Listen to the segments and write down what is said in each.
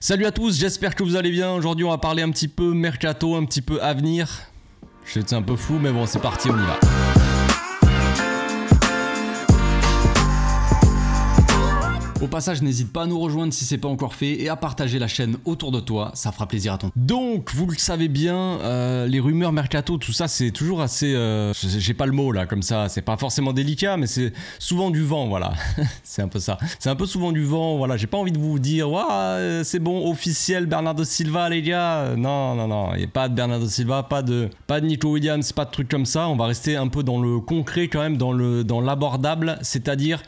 Salut à tous, j'espère que vous allez bien. Aujourd'hui on va parler un petit peu mercato, un petit peu avenir. Je sais que c'est un peu flou mais bon c'est parti, on y va. Au passage, n'hésite pas à nous rejoindre si c'est pas encore fait et à partager la chaîne autour de toi, ça fera plaisir à ton. Donc, vous le savez bien, les rumeurs mercato, tout ça, c'est toujours assez... j'ai pas le mot là, comme ça, c'est pas forcément délicat, mais c'est souvent du vent, voilà. C'est un peu ça. C'est un peu souvent du vent, voilà. J'ai pas envie de vous dire, ouais, c'est bon, officiel, Bernardo Silva, les gars. Non, il n'y a pas de Bernardo Silva, pas de Nico Williams, pas de trucs comme ça. On va rester un peu dans le concret quand même, dans l'abordable, c'est-à-dire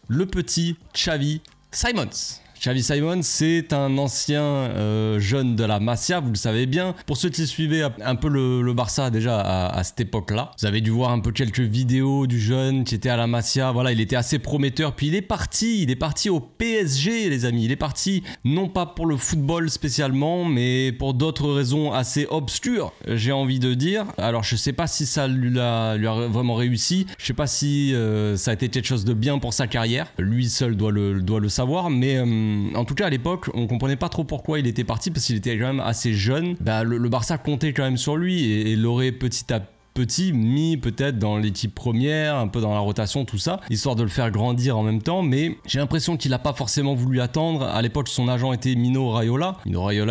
le petit Xavi Simons. Xavi Simons, c'est un ancien jeune de la Masia, vous le savez bien. Pour ceux qui suivaient un peu le Barça déjà à cette époque-là, vous avez dû voir un peu quelques vidéos du jeune qui était à la Masia. Voilà, il était assez prometteur. Puis il est parti au PSG, les amis. Il est parti non pas pour le football spécialement, mais pour d'autres raisons assez obscures, j'ai envie de dire. Alors, je sais pas si ça lui a vraiment réussi. Je sais pas si ça a été quelque chose de bien pour sa carrière. Lui seul doit le savoir, mais en tout cas à l'époque on comprenait pas trop pourquoi il était parti parce qu'il était quand même assez jeune. Le Barça comptait quand même sur lui et l'aurait petit à petit mis peut-être dans l'équipe première, un peu dans la rotation, tout ça, histoire de le faire grandir en même temps, mais j'ai l'impression qu'il n'a pas forcément voulu attendre. À l'époque son agent était Mino Raiola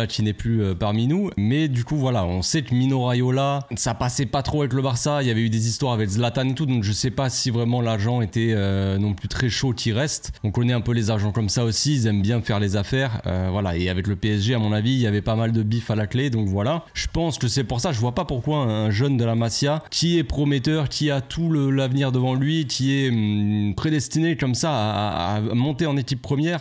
qui n'est plus parmi nous, mais du coup voilà, on sait que Mino Raiola, ça passait pas trop avec le Barça, il y avait eu des histoires avec Zlatan et tout, donc je sais pas si vraiment l'agent était non plus très chaud qu'il reste. On connaît un peu les agents comme ça aussi, ils aiment bien faire les affaires, voilà, et avec le PSG à mon avis il y avait pas mal de bif à la clé, donc voilà, je pense que c'est pour ça, je vois pas pourquoi un jeune de la Masia qui est prometteur, qui a tout l'avenir devant lui, qui est prédestiné comme ça à monter en équipe première,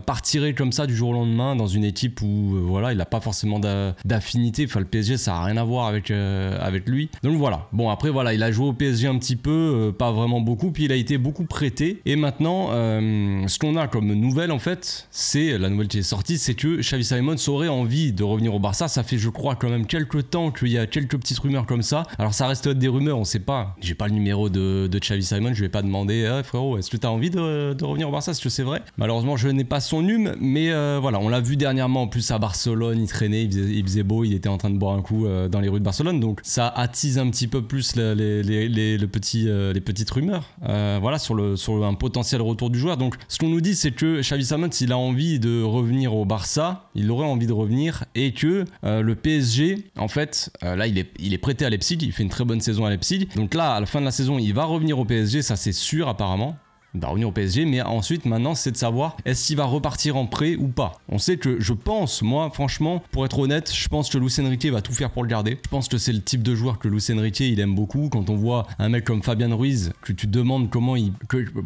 partirait comme ça du jour au lendemain dans une équipe où voilà, il n'a pas forcément d'affinité. Enfin, le PSG ça n'a rien à voir avec lui. Donc voilà. Bon après voilà, il a joué au PSG un petit peu, pas vraiment beaucoup, puis il a été beaucoup prêté. Et maintenant, ce qu'on a comme nouvelle en fait, c'est la nouvelle qui est sortie, c'est que Xavi Simons aurait envie de revenir au Barça. Ça fait je crois quand même quelques temps qu'il y a quelques petites rumeurs comme ça. Alors ça reste des rumeurs, on sait pas. J'ai pas le numéro de Xavi Simons, je vais pas demander frérot, est-ce que t'as envie de revenir au Barça, est-ce que c'est vrai? Malheureusement je n'ai pas son nume, mais voilà, on l'a vu dernièrement en plus à Barcelone, il traînait, il faisait beau, il était en train de boire un coup dans les rues de Barcelone, donc ça attise un petit peu plus les petites rumeurs voilà, sur un potentiel retour du joueur. Donc ce qu'on nous dit c'est que Xavi Simons il a envie de revenir au Barça, il aurait envie de revenir, et que le PSG en fait là il est prêté à Leipzig, il fait une très bonne saison à Leipzig, donc là à la fin de la saison il va revenir au PSG, ça c'est sûr apparemment. Il va revenir au PSG, mais ensuite maintenant c'est de savoir est-ce qu'il va repartir en prêt ou pas. On sait que je pense, moi franchement, pour être honnête, je pense que Luis Enrique va tout faire pour le garder. Je pense que c'est le type de joueur que Luis Enrique il aime beaucoup. Quand on voit un mec comme Fabian Ruiz, que tu te demandes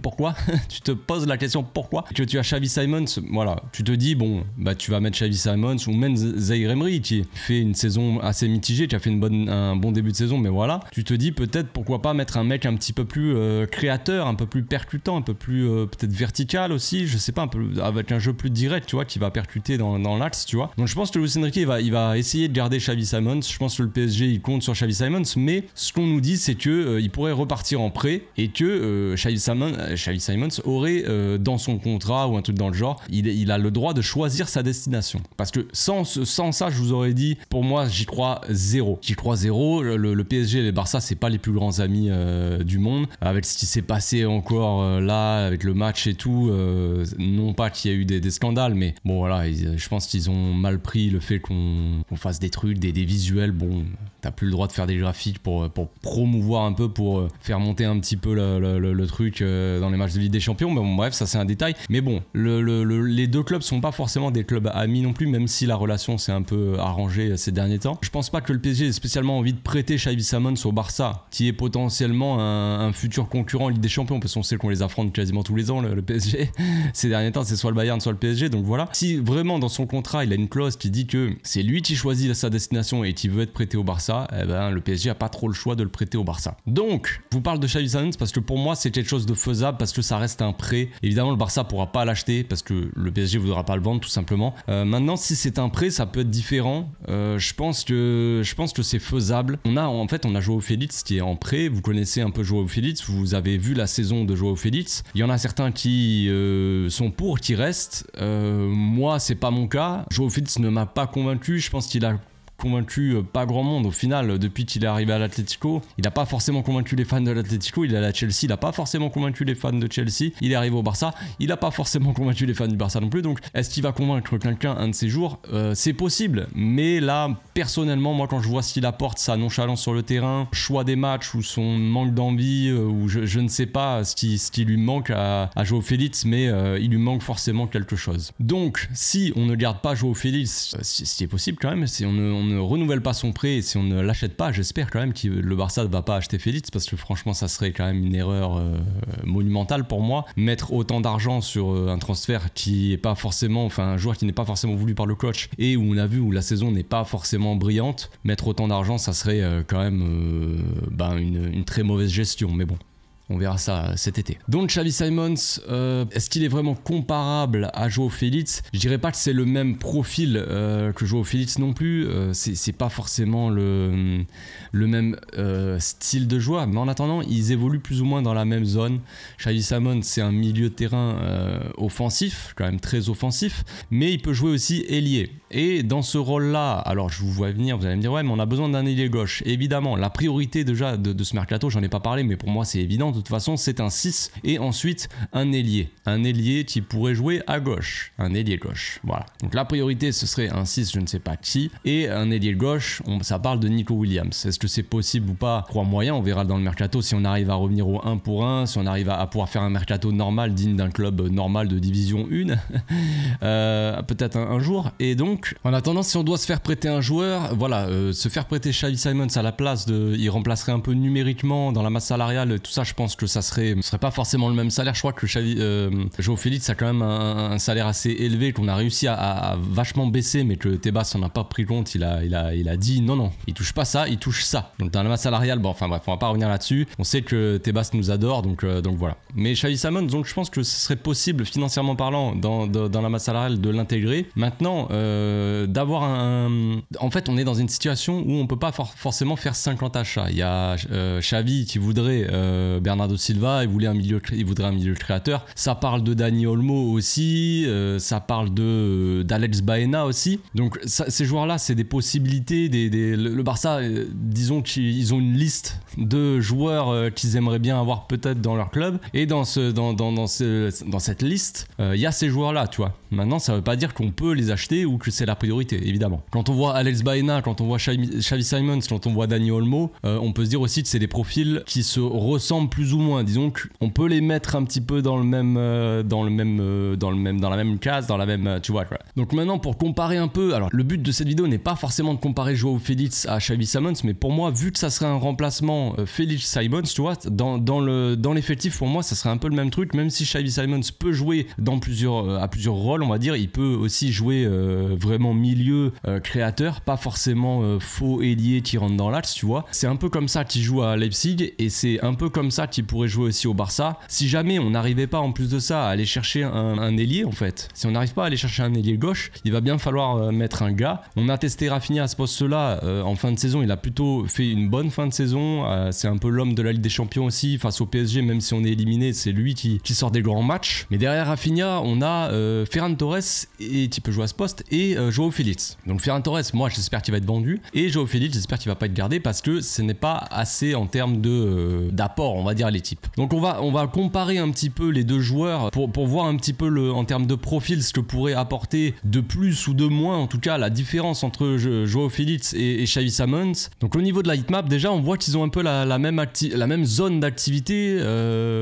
pourquoi, tu te poses la question pourquoi, que tu as Xavi Simons, voilà, tu te dis bon bah tu vas mettre Xavi Simons ou même Zaïre Emery qui fait une saison assez mitigée, qui a fait un bon début de saison, mais voilà, tu te dis peut-être pourquoi pas mettre un mec un petit peu plus créateur, un peu plus percutant, un peu plus peut-être vertical aussi, je sais pas, un peu avec un jeu plus direct, tu vois, qui va percuter dans l'axe, tu vois. Donc je pense que Luis Enrique il va essayer de garder Xavi Simons. Je pense que le PSG il compte sur Xavi Simons, mais ce qu'on nous dit c'est que il pourrait repartir en prêt et que Xavi Simons aurait dans son contrat ou un truc dans le genre, il a le droit de choisir sa destination. Parce que sans ça, je vous aurais dit, pour moi j'y crois zéro. Le PSG et le Barça c'est pas les plus grands amis du monde. Avec ce qui s'est passé encore là avec le match et tout, non pas qu'il y a eu des scandales, mais bon voilà, je pense qu'ils ont mal pris le fait qu'on fasse des trucs, des visuels. Bon, t'as plus le droit de faire des graphiques pour promouvoir un peu, pour faire monter un petit peu le truc dans les matchs de Ligue des Champions, mais bon bref, ça c'est un détail. Mais bon, les deux clubs sont pas forcément des clubs amis non plus, même si la relation s'est un peu arrangée ces derniers temps. Je pense pas que le PSG ait spécialement envie de prêter Xavi Simons au Barça, qui est potentiellement un futur concurrent en Ligue des Champions, parce qu'on sait qu'on les affronte quasiment tous les ans, le PSG. Ces derniers temps c'est soit le Bayern soit le PSG, donc voilà. Si vraiment dans son contrat il a une clause qui dit que c'est lui qui choisit sa destination et qui veut être prêté au Barça, eh ben le PSG a pas trop le choix de le prêter au Barça. Donc je vous parle de Xavi Simons parce que pour moi c'est quelque chose de faisable, parce que ça reste un prêt. Évidemment le Barça pourra pas l'acheter parce que le PSG voudra pas le vendre tout simplement. Maintenant si c'est un prêt ça peut être différent. Je pense que c'est faisable. On a Joao Félix qui est en prêt, vous connaissez un peu Joao Félix, vous avez vu la saison de Joao Félix. Félix. Il y en a certains qui sont pour, qui restent. Moi, c'est pas mon cas. Joao Félix ne m'a pas convaincu. Je pense qu'il a convaincu pas grand monde au final depuis qu'il est arrivé à l'Atlético. Il n'a pas forcément convaincu les fans de l'Atlético, il est à la Chelsea, il n'a pas forcément convaincu les fans de Chelsea, il est arrivé au Barça, il n'a pas forcément convaincu les fans du Barça non plus, donc est-ce qu'il va convaincre quelqu'un un de ces jours? C'est possible, mais là personnellement moi quand je vois ce qu'il apporte, sa nonchalance sur le terrain, choix des matchs ou son manque d'envie ou je ne sais pas ce qui lui manque à Joao Félix, mais il lui manque forcément quelque chose. Donc si on ne garde pas Joao Félix, ce qui est possible quand même, si on ne renouvelle pas son prêt et si on ne l'achète pas, j'espère quand même que le Barça ne va pas acheter Félix parce que franchement ça serait quand même une erreur monumentale pour moi. Mettre autant d'argent sur un transfert qui est pas forcément, enfin un joueur qui n'est pas forcément voulu par le coach et où on a vu où la saison n'est pas forcément brillante, mettre autant d'argent ça serait quand même une très mauvaise gestion, mais bon. On verra ça cet été. Donc Xavi Simons, est-ce qu'il est vraiment comparable à Joao Félix? Je dirais pas que c'est le même profil que Joao Félix non plus. C'est pas forcément le même style de joueur. Mais en attendant, ils évoluent plus ou moins dans la même zone. Xavi Simons, c'est un milieu de terrain offensif, quand même très offensif. Mais il peut jouer aussi ailier. Et dans ce rôle-là, alors je vous vois venir, vous allez me dire ouais mais on a besoin d'un ailier gauche. Et évidemment, la priorité déjà de ce mercato, j'en ai pas parlé, mais pour moi c'est évident. De toute façon, c'est un 6 et ensuite un ailier. Un ailier qui pourrait jouer à gauche. Un ailier gauche. Voilà. Donc la priorité, ce serait un 6, je ne sais pas qui. Et un ailier gauche, ça parle de Nico Williams. Est-ce que c'est possible ou pas? Je crois moyen, on verra dans le mercato si on arrive à revenir au 1 pour 1, si on arrive à pouvoir faire un mercato normal, digne d'un club normal de division 1. Peut-être un jour. Et donc, en attendant, si on doit se faire prêter un joueur, voilà, se faire prêter Xavi Simons à la place il remplacerait un peu numériquement dans la masse salariale, tout ça, je pense que ça serait pas forcément le même salaire. Je crois que Joao Félix a quand même un salaire assez élevé qu'on a réussi à vachement baisser, mais que Tebas n'en a pas pris compte. Il a dit non, il touche pas ça, il touche ça. Donc dans la masse salariale, bon, enfin bref, on va pas revenir là-dessus. On sait que Tebas nous adore, donc voilà. Mais Xavi Simons, donc je pense que ce serait possible financièrement parlant dans la masse salariale de l'intégrer. Maintenant, d'avoir en fait, on est dans une situation où on peut pas forcément faire 50 achats. Il y a Xavi qui voudrait Bernardo Silva, il voudrait un milieu créateur. Ça parle de Dani Olmo aussi, ça parle d'Alex Baena aussi. Donc ces joueurs-là, c'est des possibilités. Le Barça, disons qu'ils ont une liste de joueurs qu'ils aimeraient bien avoir peut-être dans leur club. Et dans cette liste, il y a ces joueurs-là, tu vois. Maintenant, ça veut pas dire qu'on peut les acheter ou que c'est la priorité, évidemment. Quand on voit Alex Baena, quand on voit Xavi Simons, quand on voit Dani Olmo, on peut se dire aussi que c'est des profils qui se ressemblent plus ou moins. Disons qu'on peut les mettre un petit peu dans la même case, dans la même, tu vois. Donc maintenant, pour comparer un peu, alors le but de cette vidéo n'est pas forcément de comparer Joao Félix à Xavi Simons, mais pour moi, vu que ça serait un remplacement Félix Simons, tu vois, dans l'effectif, pour moi, ça serait un peu le même truc, même si Xavi Simons peut jouer à plusieurs rôles, on va dire, il peut aussi jouer vraiment milieu créateur, pas forcément faux ailier qui rentre dans l'axe, tu vois. C'est un peu comme ça qu'il joue à Leipzig et c'est un peu comme ça qu'il pourrait jouer aussi au Barça. Si jamais on n'arrivait pas en plus de ça à aller chercher un ailier, en fait, si on n'arrive pas à aller chercher un ailier gauche, il va bien falloir mettre un gars. On a testé Rafinha à ce poste-là en fin de saison, il a plutôt fait une bonne fin de saison. C'est un peu l'homme de la Ligue des Champions aussi, face au PSG, même si on est éliminé, c'est lui qui sort des grands matchs. Mais derrière Rafinha, on a Ferran Torres, et qui peut jouer à ce poste, et Joao Félix. Donc Ferran Torres, moi j'espère qu'il va être vendu, et Joao Félix, j'espère qu'il va pas être gardé parce que ce n'est pas assez en termes d'apport, on va dire, à l'équipe. Donc on va comparer un petit peu les deux joueurs pour voir un petit peu en termes de profil ce que pourrait apporter de plus ou de moins, en tout cas la différence entre Joao Félix et Xavi Simons. Donc au niveau de la heatmap, déjà on voit qu'ils ont un peu la même zone d'activité,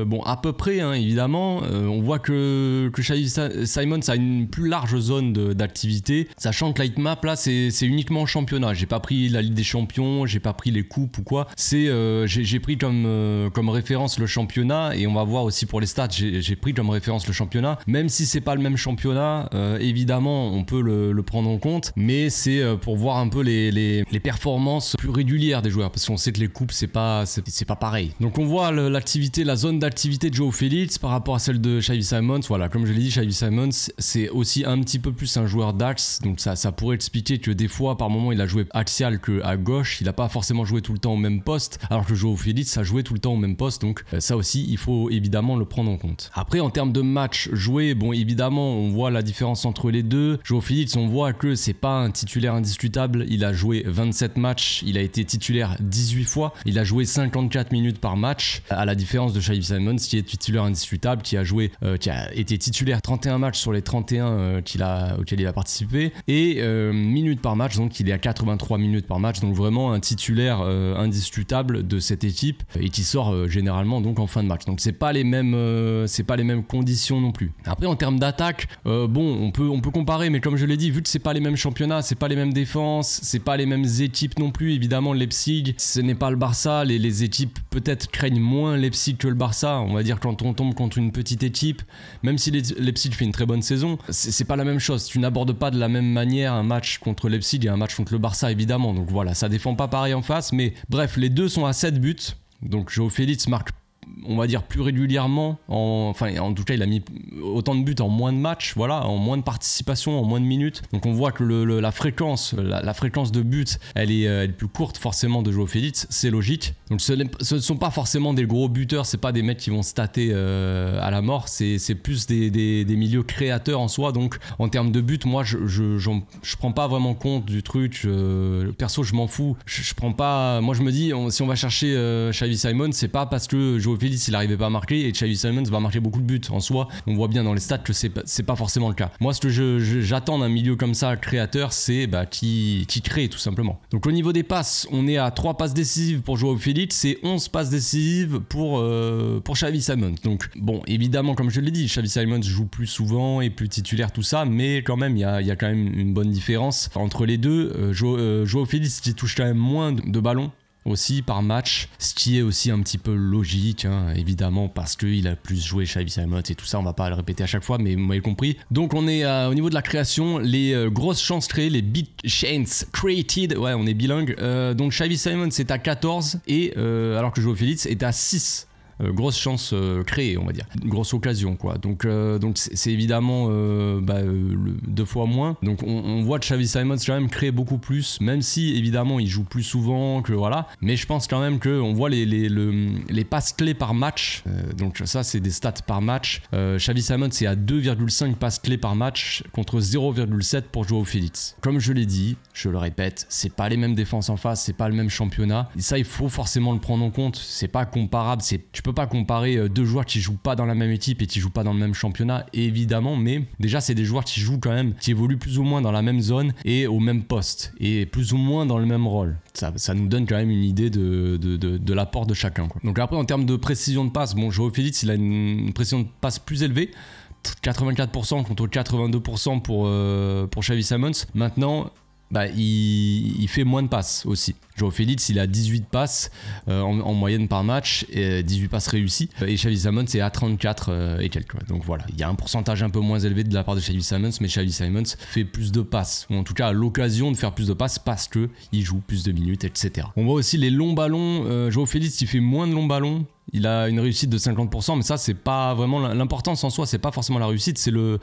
bon à peu près hein, évidemment. On voit que Xavi Simons a une plus large zone d'activité, sachant que la heatmap là c'est uniquement championnat. J'ai pas pris la Ligue des Champions, j'ai pas pris les coupes ou quoi, j'ai pris comme référence le championnat, et on va voir aussi pour les stats, j'ai pris comme référence le championnat, même si c'est pas le même championnat, évidemment on peut le prendre en compte, mais c'est pour voir un peu les performances plus régulières des joueurs, parce qu'on sait que les coupes c'est pas pareil. Donc on voit la zone d'activité de Joao Félix par rapport à celle de Xavi Simons. Voilà, comme je l'ai dit, Xavi Simons c'est aussi un petit peu plus un joueur d'axe, donc ça pourrait expliquer que des fois par moment il a joué axial que à gauche, il n'a pas forcément joué tout le temps au même poste, alors que Joao Félix a joué tout le temps au même poste, donc ça aussi il faut évidemment le prendre en compte. Après en termes de matchs joués, bon évidemment on voit la différence entre les deux. Joao Félix, on voit que c'est pas un titulaire indiscutable, il a joué 27 matchs, il a été titulaire 18 fois, il a joué 54 minutes par match, à la différence de Xavi Simons qui est titulaire indiscutable, qui a été titulaire 31 matchs sur les 31 auxquels il a participé, et minutes par match, donc il est à 83 minutes par match, donc vraiment un titulaire indiscutable de cette équipe, et qui sort généralement donc en fin de match. Donc c'est pas les mêmes conditions non plus. Après en termes d'attaque, bon on peut comparer, mais comme je l'ai dit, vu que c'est pas les mêmes championnats, c'est pas les mêmes défenses, c'est pas les mêmes équipes non plus. Évidemment Leipzig, ce n'est pas le Barça, les équipes peut-être craignent moins Leipzig que le Barça. On va dire quand on tombe contre une petite équipe, même si Leipzig fait une très bonne saison, c'est pas la même chose. Tu n'abordes pas de la même manière un match contre Leipzig et un match contre le Barça évidemment. Donc voilà, ça défend pas pareil en face, mais bref, les deux sont à 7 buts. Donc Joao Félix marque, on va dire, plus régulièrement, en tout cas il a mis autant de buts en moins de matchs, voilà, en moins de participation, en moins de minutes. Donc on voit que la fréquence de buts elle est plus courte forcément de Joao Félix, c'est logique. Donc ce ne sont pas forcément des gros buteurs, c'est pas des mecs qui vont stater à la mort, c'est plus des milieux créateurs en soi. Donc en termes de buts, moi je prends pas vraiment compte du truc, perso je m'en fous, je prends pas, moi je me dis si on va chercher Xavi Simons, c'est pas parce que Joao Félix il n'arrivait pas à marquer et Xavi Simons va marquer beaucoup de buts. En soi, on voit bien dans les stats que c'est pas forcément le cas. Moi, ce que j'attends d'un milieu comme ça, créateur, c'est qui crée tout simplement. Donc au niveau des passes, on est à 3 passes décisives pour Joao Félix et 11 passes décisives pour Xavi Simons. Donc bon, évidemment, comme je l'ai dit, Xavi Simons joue plus souvent et plus titulaire, tout ça, mais quand même, il y a quand même une bonne différence entre les deux. Joao Félix qui touche quand même moins de ballons aussi par match, ce qui est aussi un petit peu logique, hein, évidemment, parce qu'il a plus joué Xavi Simons et tout ça, on va pas le répéter à chaque fois, mais vous m'avez compris. Donc on est au niveau de la création, les grosses chances créées, les big chances created, ouais on est bilingue, donc Xavi Simons est à 14, et alors que Joao Félix est à 6. Grosse chance créée, on va dire, une grosse occasion quoi. Donc c'est évidemment 2 fois moins. Donc on voit que Xavi Simons quand même crée beaucoup plus, même si évidemment il joue plus souvent que voilà. Mais je pense quand même que on voit les passes clés par match. Donc ça c'est des stats par match. Xavi Simons c'est à 2,5 passes clés par match contre 0,7 pour Joao Félix. Comme je l'ai dit, je le répète, c'est pas les mêmes défenses en face, c'est pas le même championnat. Et ça il faut forcément le prendre en compte. C'est pas comparable. Tu peux pas comparer deux joueurs qui jouent pas dans la même équipe et qui jouent pas dans le même championnat évidemment, mais déjà c'est des joueurs qui jouent quand même, qui évoluent plus ou moins dans la même zone et au même poste et plus ou moins dans le même rôle. Ça nous donne quand même une idée de l'apport de chacun quoi. Donc après en termes de précision de passe, bon Joao Félix il a une précision de passe plus élevée, 84% contre 82% pour Xavi Simons. Maintenant il fait moins de passes aussi. Joao Félix il a 18 passes en moyenne par match, et 18 passes réussies, et Xavi Simons est à 34 et quelques. Donc voilà, il y a un pourcentage un peu moins élevé de la part de Xavi Simons, mais Xavi Simons fait plus de passes, ou en tout cas a l'occasion de faire plus de passes parce qu'il joue plus de minutes, etc. On voit aussi les longs ballons. Joao Félix il fait moins de longs ballons. Il a une réussite de 50%, mais ça c'est pas vraiment l'importance en soi, c'est pas forcément la réussite, c'est le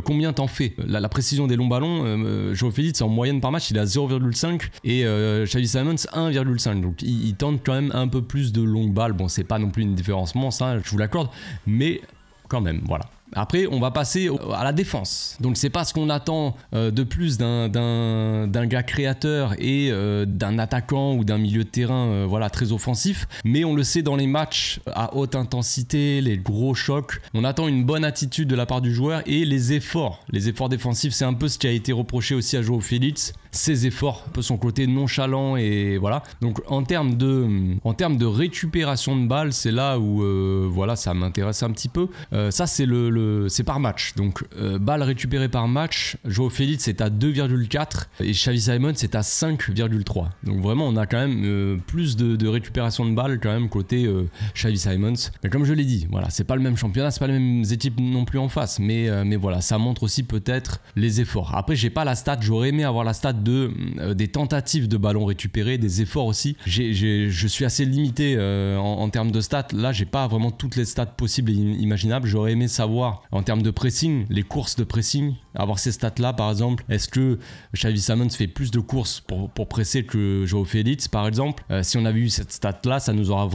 combien t'en fais. La précision des longs ballons, Joao Félix en moyenne par match il est à 0,5 et Xavi Simons 1,5, donc il tente quand même un peu plus de longues balles. Bon c'est pas non plus une différence immense, hein, je vous l'accorde, mais quand même voilà. Après, on va passer à la défense. Donc, c'est pas ce qu'on attend de plus d'un gars créateur et d'un attaquant ou d'un milieu de terrain voilà, très offensif. Mais on le sait dans les matchs à haute intensité, les gros chocs, on attend une bonne attitude de la part du joueur et les efforts. Les efforts défensifs, c'est un peu ce qui a été reproché aussi à Joao Félix. Ses efforts, un peu son côté nonchalant et voilà. Donc, en termes de récupération de balles, c'est là où voilà, ça m'intéresse un petit peu. Ça, c'est par match. Donc, balles récupérées par match, Joao Félix est à 2,4 et Xavi Simons est à 5,3. Donc, vraiment, on a quand même plus de récupération de balles quand même côté Xavi Simons. Mais comme je l'ai dit, voilà, c'est pas le même championnat, c'est pas les mêmes équipes non plus en face. Mais voilà, ça montre aussi peut-être les efforts. Après, j'ai pas la stat, j'aurais aimé avoir la stat des tentatives de ballons récupérés, des efforts aussi. Je suis assez limité en termes de stats. Là, j'ai pas vraiment toutes les stats possibles et imaginables. J'aurais aimé savoir savoir en termes de pressing, les courses de pressing, avoir ces stats-là par exemple. Est-ce que Xavi Simons fait plus de courses pour presser que Joao Félix par exemple? Si on avait eu cette stat-là, ça nous aurait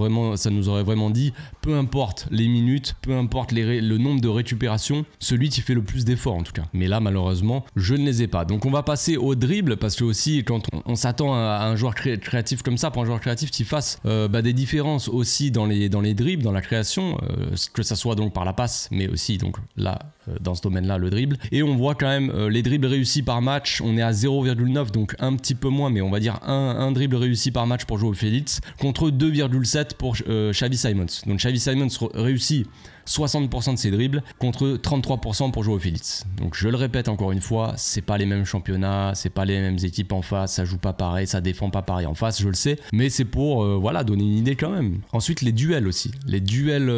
vraiment dit, peu importe les minutes, peu importe le nombre de récupérations, celui qui fait le plus d'efforts en tout cas. Mais là malheureusement, je ne les ai pas. Donc on va passer au dribble, parce que aussi quand on s'attend à un joueur créatif comme ça, pour un joueur créatif qui fasse des différences aussi dans les dribbles, dans la création, que ça soit donc par la passe, mais aussi donc là dans ce domaine-là le dribble. Et on voit quand même les dribbles réussis par match, on est à 0,9, donc un petit peu moins, mais on va dire un dribble réussi par match pour Joao Félix, contre 2,7 pour Xavi Simons. Donc Xavi Simons réussit 60% de ses dribbles contre 33% pour Joao Félix. Donc je le répète encore une fois, c'est pas les mêmes championnats, c'est pas les mêmes équipes en face, ça joue pas pareil, ça défend pas pareil en face, je le sais, mais c'est pour voilà, donner une idée quand même. Ensuite les duels aussi, les duels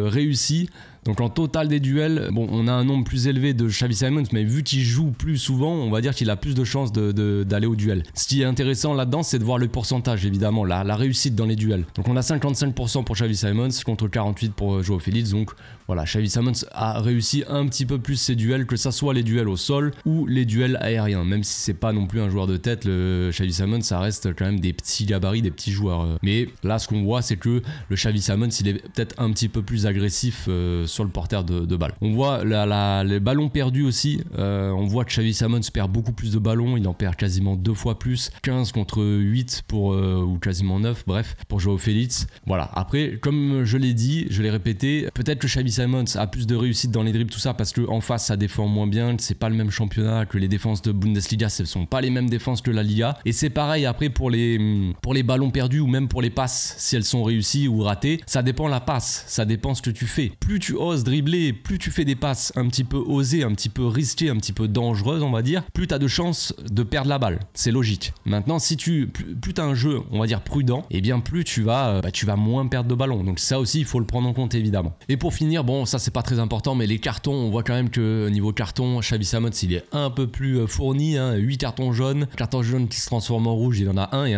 réussis. Donc en total des duels, bon, on a un nombre plus élevé de Xavi Simons, mais vu qu'il joue plus souvent, on va dire qu'il a plus de chances d'aller au duel. Ce qui est intéressant là-dedans, c'est de voir le pourcentage, évidemment, la réussite dans les duels. Donc on a 55% pour Xavi Simons contre 48% pour Joao Félix. Donc voilà, Xavi Simons a réussi un petit peu plus ses duels, que ça soit les duels au sol ou les duels aériens. Même si c'est pas non plus un joueur de tête, le Xavi Simons, ça reste quand même des petits gabarits, des petits joueurs. Mais là, ce qu'on voit, c'est que le Xavi Simons, il est peut-être un petit peu plus agressif sur le porteur de balle. On voit les ballons perdus aussi. On voit que Xavi Simons perd beaucoup plus de ballons. Il en perd quasiment 2 fois plus. 15 contre 8 ou quasiment 9, bref, pour Joao Félix. Voilà. Après, comme je l'ai dit, je l'ai répété, peut-être que Xavi Simons a plus de réussite dans les dribbles, tout ça, parce qu'en face, ça défend moins bien. C'est pas le même championnat, que les défenses de Bundesliga, ce sont pas les mêmes défenses que la Liga. Et c'est pareil après pour les ballons perdus ou même pour les passes, si elles sont réussies ou ratées. Ça dépend la passe, ça dépend ce que tu fais. Plus tu oses dribbler, plus tu fais des passes un petit peu osées, un petit peu risquées, un petit peu dangereuses, on va dire, plus tu as de chances de perdre la balle. C'est logique. Maintenant, si plus tu as un jeu, on va dire prudent, et bien plus tu vas moins perdre de ballon. Donc ça aussi, il faut le prendre en compte évidemment. Et pour finir, bon, ça c'est pas très important, mais les cartons, on voit quand même que niveau carton, Xavi Simons, il est un peu plus fourni, hein, 8 cartons jaunes. Carton jaune qui se transforme en rouge, il en a un et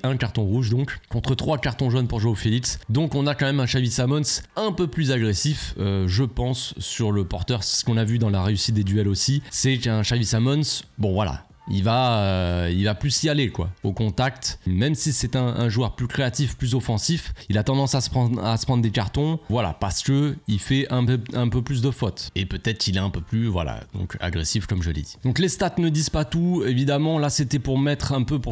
un carton rouge donc, contre 3 cartons jaunes pour Joao Félix. Donc on a quand même un Xavi Simons un peu plus agressif, je pense, sur le porteur. C'est ce qu'on a vu dans la réussite des duels aussi, c'est qu'un Xavi Simons, bon voilà, il va plus y aller quoi, au contact. Même si c'est un joueur plus créatif, plus offensif, il a tendance à se prendre des cartons, voilà, parce que il fait un peu plus de fautes. Et peut-être qu'il est un peu plus, voilà, donc agressif comme je l'ai dit. Donc les stats ne disent pas tout, évidemment. Là c'était pour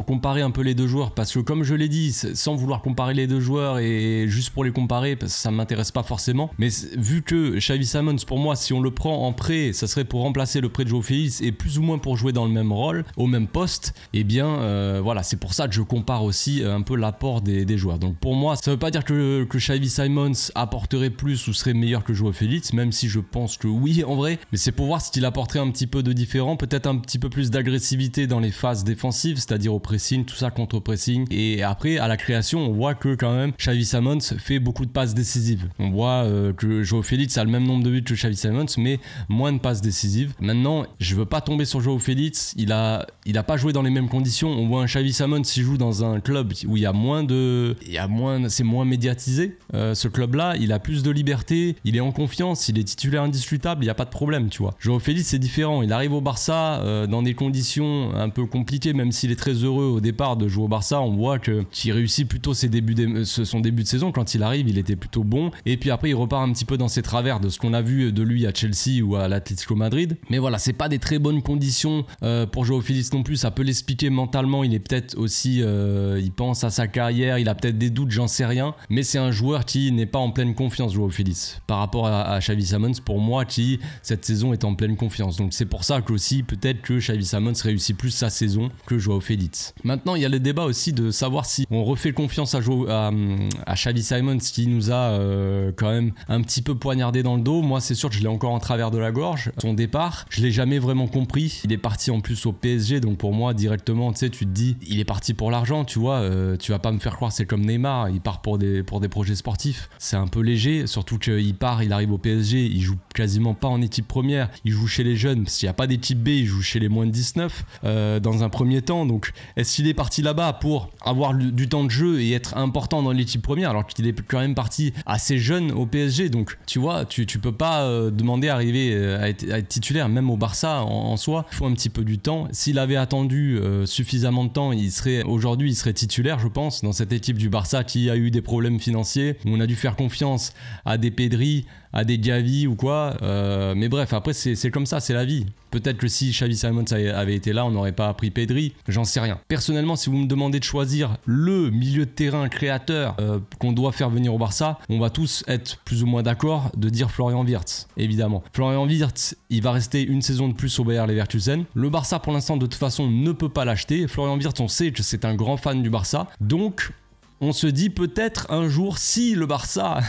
comparer un peu les deux joueurs, parce que comme je l'ai dit, sans vouloir comparer les deux joueurs et juste pour les comparer, parce que ça m'intéresse pas forcément. Mais vu que Xavi Simons, pour moi, si on le prend en prêt, ça serait pour remplacer le prêt de Joao Félix et plus ou moins pour jouer dans le même rôle, au même poste, et bien voilà, c'est pour ça que je compare aussi un peu l'apport des joueurs. Donc pour moi, ça veut pas dire que Xavi Simons apporterait plus ou serait meilleur que Joao Félix, même si je pense que oui en vrai, mais c'est pour voir ce qu'il apporterait un petit peu de différent, peut-être un petit peu plus d'agressivité dans les phases défensives, c'est-à-dire au pressing, tout ça contre-pressing, et après à la création, on voit que quand même Xavi Simons fait beaucoup de passes décisives. On voit que Joao Félix a le même nombre de buts que Xavi Simons, mais moins de passes décisives. Maintenant, je veux pas tomber sur Joao Félix, il a pas joué dans les mêmes conditions. On voit un Xavi Simons s'il joue dans un club où c'est moins médiatisé. Ce club-là, il a plus de liberté, il est en confiance, il est titulaire indiscutable, il n'y a pas de problème, tu vois. Joao Félix, c'est différent. Il arrive au Barça dans des conditions un peu compliquées, même s'il est très heureux au départ de jouer au Barça. On voit qu'il réussit plutôt son début de saison. Quand il arrive, il était plutôt bon. Et puis après, il repart un petit peu dans ses travers de ce qu'on a vu de lui à Chelsea ou à l'Atlético Madrid. Mais voilà, c'est pas des très bonnes conditions pour Joao Félix non plus. Ça peut l'expliquer mentalement. Il est peut-être aussi, il pense à sa carrière, il a peut-être des doutes, j'en sais rien. Mais c'est un joueur qui n'est pas en pleine confiance, Joao Félix, par rapport à Xavi Simons, pour moi, qui cette saison est en pleine confiance. Donc c'est pour ça qu'aussi peut-être que Xavi Simons réussit plus sa saison que Joao Félix. Maintenant, il y a le débat aussi de savoir si on refait confiance à Xavi Simons, qui nous a quand même un petit peu poignardé dans le dos. Moi, c'est sûr que je l'ai encore en travers de la gorge. Son départ, je l'ai jamais vraiment compris. Il est parti en plus au PSG. PSG, donc pour moi directement, tu sais, tu te dis, il est parti pour l'argent, tu vois, tu vas pas me faire croire c'est comme Neymar, il part pour des projets sportifs. C'est un peu léger, surtout qu'il part, il arrive au PSG, il joue quasiment pas en équipe première, il joue chez les jeunes, parce qu'il n'y a pas d'équipe B, il joue chez les moins de 19 dans un premier temps. Donc est-ce qu'il est parti là-bas pour avoir du temps de jeu et être important dans l'équipe première alors qu'il est quand même parti assez jeune au PSG? Donc tu vois, tu peux pas demander à arriver à être titulaire, même au Barça en soi, il faut un petit peu du temps. S'il avait attendu suffisamment de temps, aujourd'hui il serait titulaire, je pense, dans cette équipe du Barça qui a eu des problèmes financiers, où on a dû faire confiance à des Pedri, à des Gavi ou quoi, mais bref, après c'est comme ça, c'est la vie. Peut-être que si Xavi Simons avait été là, on n'aurait pas pris Pedri, j'en sais rien. Personnellement, si vous me demandez de choisir le milieu de terrain créateur qu'on doit faire venir au Barça, on va tous être plus ou moins d'accord de dire Florian Wirtz, évidemment. Florian Wirtz, il va rester une saison de plus au Bayer Leverkusen. Le Barça, pour l'instant, de toute façon, ne peut pas l'acheter. Florian Wirtz, on sait que c'est un grand fan du Barça, donc on se dit peut-être un jour, si le Barça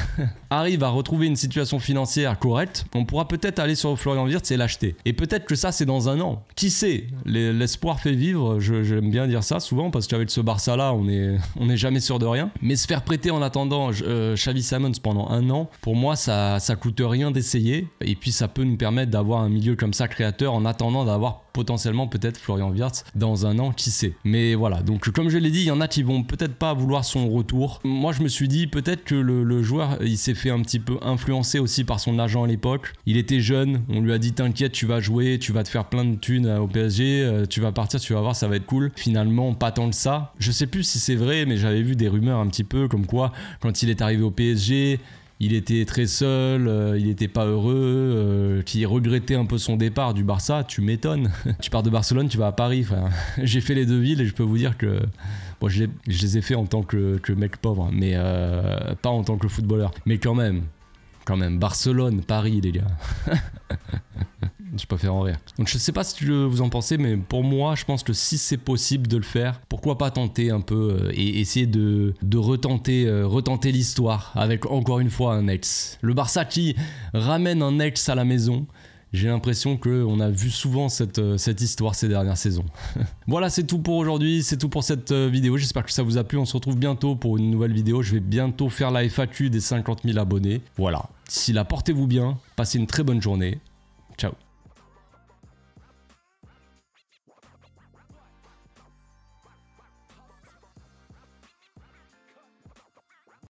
arrive à retrouver une situation financière correcte, on pourra peut-être aller sur Florian Wirtz et l'acheter. Et peut-être que ça, c'est dans un an. Qui sait? L'espoir fait vivre, j'aime bien dire ça souvent, parce qu'avec ce Barça-là, on est jamais sûr de rien. Mais se faire prêter en attendant Xavi Simons pendant un an, pour moi, ça coûte rien d'essayer. Et puis, ça peut nous permettre d'avoir un milieu comme ça créateur en attendant d'avoir potentiellement peut-être Florian Wirtz dans un an, qui sait. Mais voilà, donc comme je l'ai dit, il y en a qui vont peut-être pas vouloir son retour. Moi je me suis dit peut-être que le joueur, il s'est fait un petit peu influencer aussi par son agent à l'époque. Il était jeune, on lui a dit t'inquiète, tu vas jouer, tu vas te faire plein de thunes au PSG, tu vas partir, tu vas voir, ça va être cool. Finalement pas tant que ça. Je sais plus si c'est vrai, mais j'avais vu des rumeurs un petit peu comme quoi quand il est arrivé au PSG, il était très seul, il n'était pas heureux, qui regrettait un peu son départ du Barça. Tu m'étonnes. Tu pars de Barcelone, tu vas à Paris. Enfin, j'ai fait les deux villes et je peux vous dire que bon, je les ai fait en tant que mec pauvre, mais pas en tant que footballeur. Mais quand même, Barcelone, Paris, les gars. Je préfère en rire. Donc je sais pas ce que vous en pensez, mais pour moi, je pense que si c'est possible de le faire, pourquoi pas tenter un peu et essayer de retenter l'histoire avec encore une fois un ex. Le Barça qui ramène un ex à la maison. J'ai l'impression qu'on a vu souvent cette histoire ces dernières saisons. Voilà, c'est tout pour aujourd'hui, c'est tout pour cette vidéo. J'espère que ça vous a plu. On se retrouve bientôt pour une nouvelle vidéo. Je vais bientôt faire la FAQ des 50 000 abonnés. Voilà, d'ici là, portez-vous bien, passez une très bonne journée. Ciao.